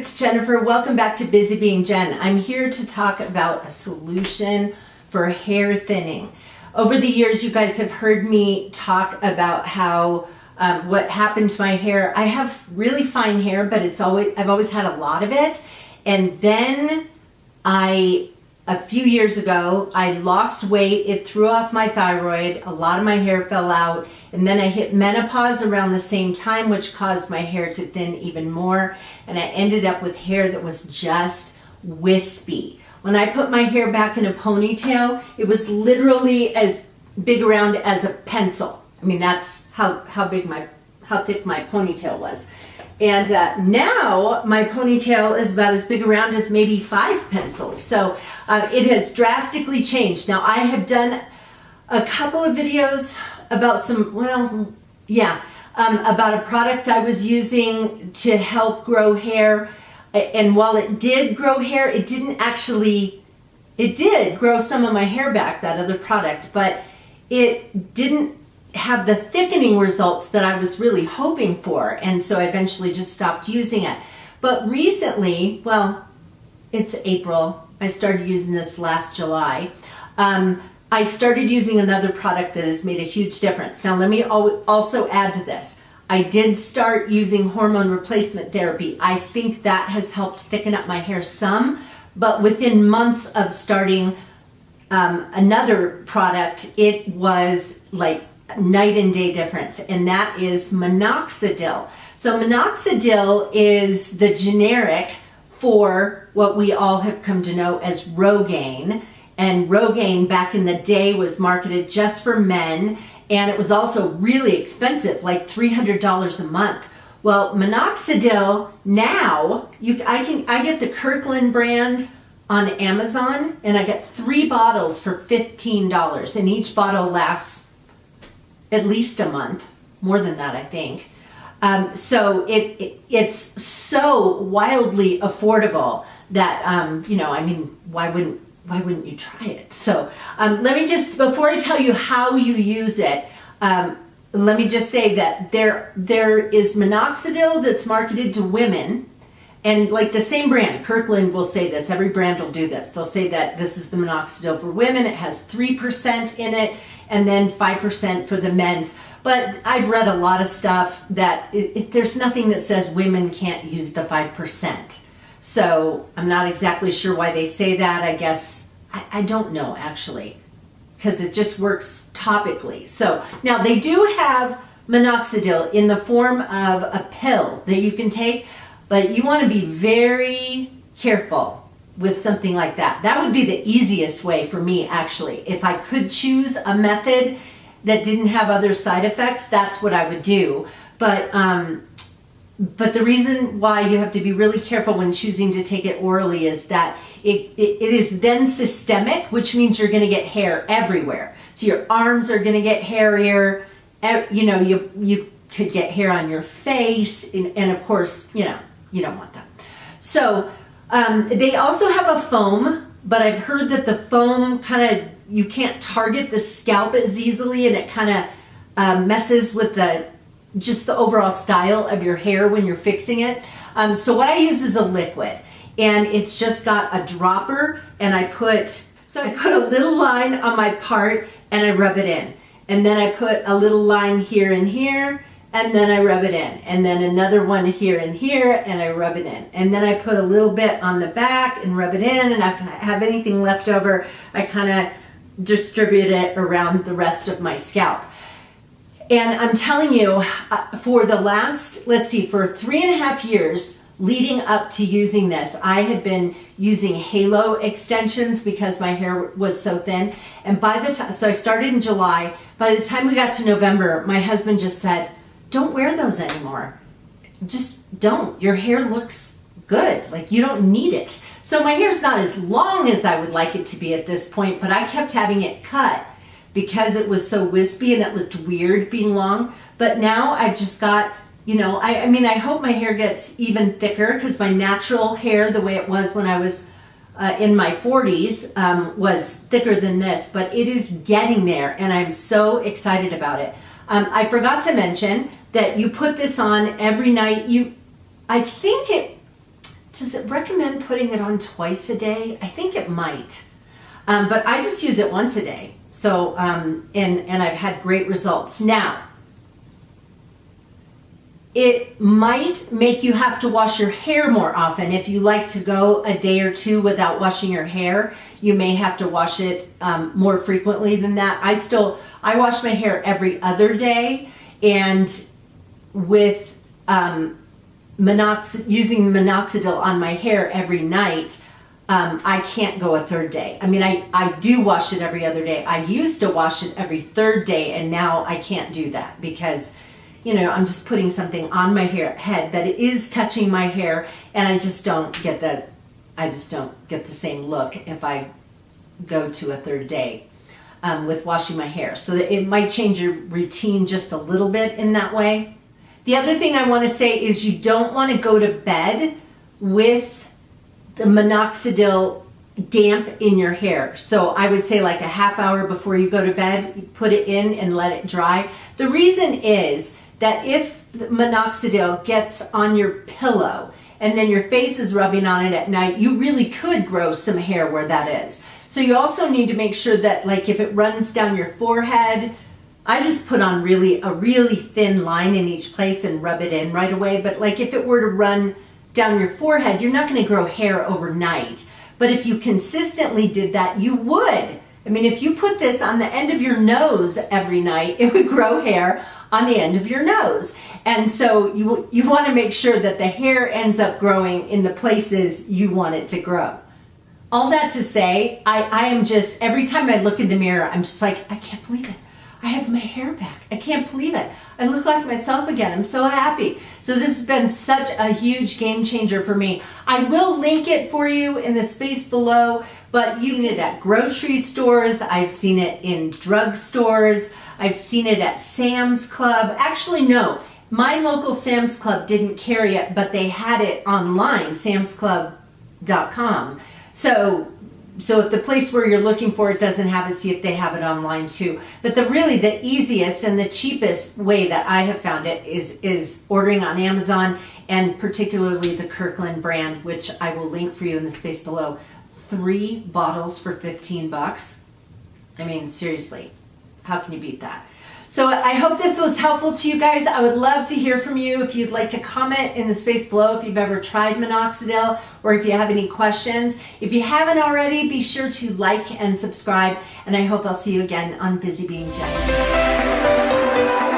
it's Jennifer. Welcome back to Busy Being Jen. I'm here to talk about a solution for hair thinning. Over the years, you guys have heard me talk about how what happened to my hair. I have really fine hair, but I've always had a lot of it. And then a few years ago, I lost weight. It threw off my thyroid. A lot of my hair fell out. And then I hit menopause around the same time, which caused my hair to thin even more. And I ended up with hair that was just wispy. When I put my hair back in a ponytail, it was literally as big around as a pencil. I mean, that's how thick my ponytail was. And now my ponytail is about as big around as maybe 5 pencils. So it has drastically changed. Now I have done a couple of videos about about a product I was using to help grow hair. And while it did grow hair, it did grow some of my hair back, that other product, but it didn't have the thickening results that I was really hoping for. And so I eventually just stopped using it. But recently, well, it's April. I started using this last July. I started using another product that has made a huge difference. Now, let me also add to this. I did start using hormone replacement therapy. I think that has helped thicken up my hair some, but within months of starting another product, it was like night and day difference, and that is Minoxidil. So Minoxidil is the generic for what we all have come to know as Rogaine. And Rogaine back in the day was marketed just for men, and it was also really expensive, like $300 a month. Well, Minoxidil now, I get the Kirkland brand on Amazon, and I get 3 bottles for $15, and each bottle lasts at least a month, more than that, I think. So it's so wildly affordable that I mean, why wouldn't you try it? So let me just, before I tell you how you use it, let me just say that there is Minoxidil that's marketed to women, and like the same brand, Kirkland will say this, every brand will do this. They'll say that this is the Minoxidil for women, it has 3% in it, and then 5% for the men's. But I've read a lot of stuff that there's nothing that says women can't use the 5%. So I'm not exactly sure why they say that. I guess, I don't know actually, because it just works topically. So now they do have Minoxidil in the form of a pill that you can take, but you want to be very careful with something like that. That would be the easiest way for me actually. If I could choose a method that didn't have other side effects, that's what I would do. But the reason why you have to be really careful when choosing to take it orally is that it is then systemic, which means you're going to get hair everywhere. So your arms are going to get hairier. You could get hair on your face, and of course, you don't want that. So they also have a foam, but I've heard that the foam you can't target the scalp as easily, and it kind of messes with just the overall style of your hair when you're fixing it. So what I use is a liquid, and it's just got a dropper, and I put a little line on my part and I rub it in. And then I put a little line here and here, and then I rub it in. And then another one here and here, and I rub it in. And then I put a little bit on the back and rub it in, and if I have anything left over, I kind of distribute it around the rest of my scalp. And I'm telling you, for the last, for 3.5 years leading up to using this, I had been using halo extensions because my hair was so thin. And by the time, so I started in July, by the time we got to November, my husband just said, don't wear those anymore. Just don't. Your hair looks good. Like, you don't need it. So my hair's not as long as I would like it to be at this point, but I kept having it cut because it was so wispy and it looked weird being long. But now I've just got, I hope my hair gets even thicker, because my natural hair, the way it was when I was in my 40s, was thicker than this, but it is getting there, and I'm so excited about it. I forgot to mention that you put this on every night. I think does it recommend putting it on twice a day? I think it might. But I just use it once a day. So, and I've had great results. Now, it might make you have to wash your hair more often. If you like to go a day or two without washing your hair, you may have to wash it more frequently than that. I wash my hair every other day, and with using minoxidil on my hair every night, I can't go a third day. I mean, I do wash it every other day. I used to wash it every third day, and now I can't do that because, you know, I'm just putting something on my head that is touching my hair, and I just don't get the same look if I go to a third day with washing my hair. So that it might change your routine just a little bit in that way. The other thing I want to say is you don't want to go to bed with the minoxidil damp in your hair. So I would say like a half hour before you go to bed, you put it in and let it dry. The reason is that if the minoxidil gets on your pillow and then your face is rubbing on it at night, you really could grow some hair where that is. So you also need to make sure that, like, if it runs down your forehead, I just put on a really thin line in each place and rub it in right away. But like if it were to run down your forehead, you're not going to grow hair overnight. But if you consistently did that, you would. I mean, if you put this on the end of your nose every night, it would grow hair on the end of your nose. And so you want to make sure that the hair ends up growing in the places you want it to grow. All that to say, I am just, every time I look in the mirror, I'm just like, I can't believe it. I have my hair back. I can't believe it. I look like myself again. I'm so happy. So this has been such a huge game changer for me. I will link it for you in the space below, but you've seen it at grocery stores. I've seen it in drug stores. I've seen it at Sam's Club. Actually, no. My local Sam's Club didn't carry it, but they had it online, samsclub.com. So if the place where you're looking for it doesn't have it, see if they have it online too. But the easiest and the cheapest way that I have found it is ordering on Amazon, and particularly the Kirkland brand, which I will link for you in the space below. 3 bottles for $15. I mean, seriously, how can you beat that? So I hope this was helpful to you guys. I would love to hear from you. If you'd like to comment in the space below if you've ever tried minoxidil, or if you have any questions. If you haven't already, be sure to like and subscribe, and I hope I'll see you again on Busy Being Jen.